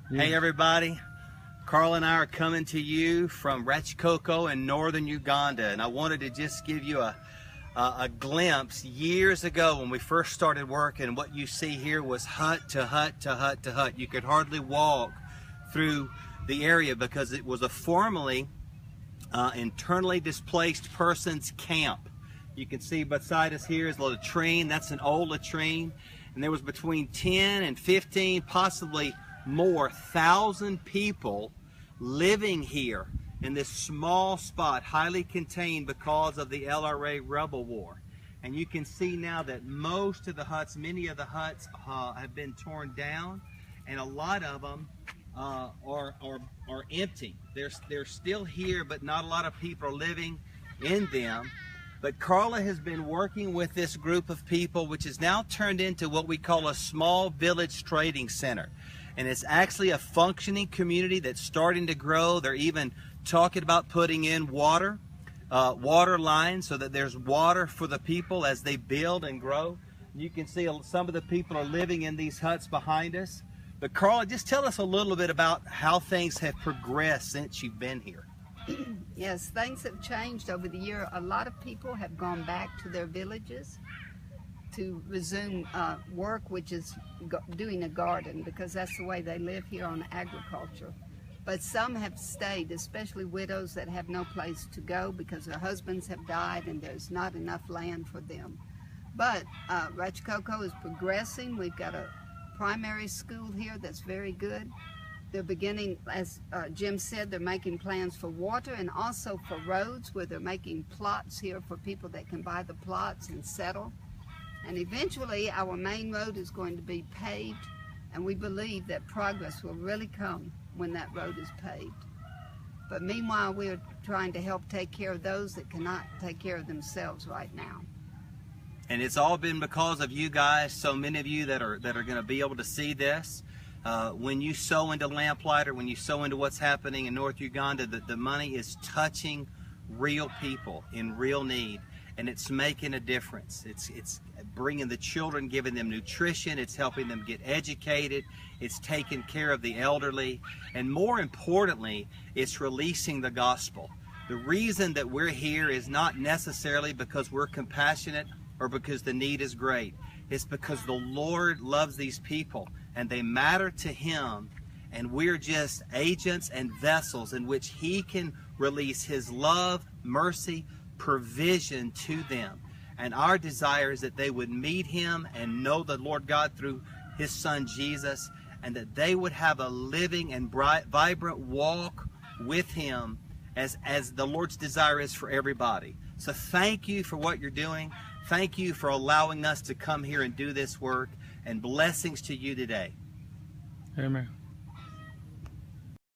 Yeah. Hey everybody, Carla and I are coming to you from Rackoko in northern Uganda, and I wanted to just give you a glimpse. Years ago when we first started working, what you see here was hut to hut to hut to hut. You could hardly walk through the area because it was a formerly internally displaced persons camp. You can see beside us here is a latrine. That's an old latrine, and there was between 10 and 15, possibly more, 1,000 people living here in this small spot, highly contained because of the LRA rebel war. And you can see now that most of the huts, many of the huts have been torn down, and a lot of them are empty. They're still here, but not a lot of people are living in them. But Carla has been working with this group of people, which is now turned into what we call a small village trading center. And it's actually a functioning community that's starting to grow. They're even talking about putting in water lines so that there's water for the people as they build and grow. You can see some of the people are living in these huts behind us. But Carla, just tell us a little bit about how things have progressed since you've been here. Yes, things have changed over the year. A lot of people have gone back to their villages to resume work, which is doing a garden, because that's the way they live here on agriculture. But some have stayed, especially widows that have no place to go because their husbands have died and there's not enough land for them. But Rackoko is progressing. We've got a primary school here that's very good. They're beginning, as Jim said, they're making plans for water and also for roads, where they're making plots here for people that can buy the plots and settle. And eventually our main road is going to be paved, and we believe that progress will really come when that road is paved. But meanwhile, we're trying to help take care of those that cannot take care of themselves right now. And it's all been because of you guys, so many of you that are going to be able to see this. When you sow into Lamplighter, when you sow into what's happening in North Uganda, the money is touching real people in real need, and it's making a difference. It's bringing the children, giving them nutrition, it's helping them get educated, it's taking care of the elderly, and more importantly, it's releasing the gospel. The reason that we're here is not necessarily because we're compassionate or because the need is great. It's because the Lord loves these people and they matter to Him, and we're just agents and vessels in which He can release His love, mercy, provision to them. And our desire is that they would meet Him and know the Lord God through His Son Jesus, and that they would have a living and bright, vibrant walk with Him as the Lord's desire is for everybody. So thank you for what you're doing. Thank you for allowing us to come here and do this work, and blessings to you today. Amen.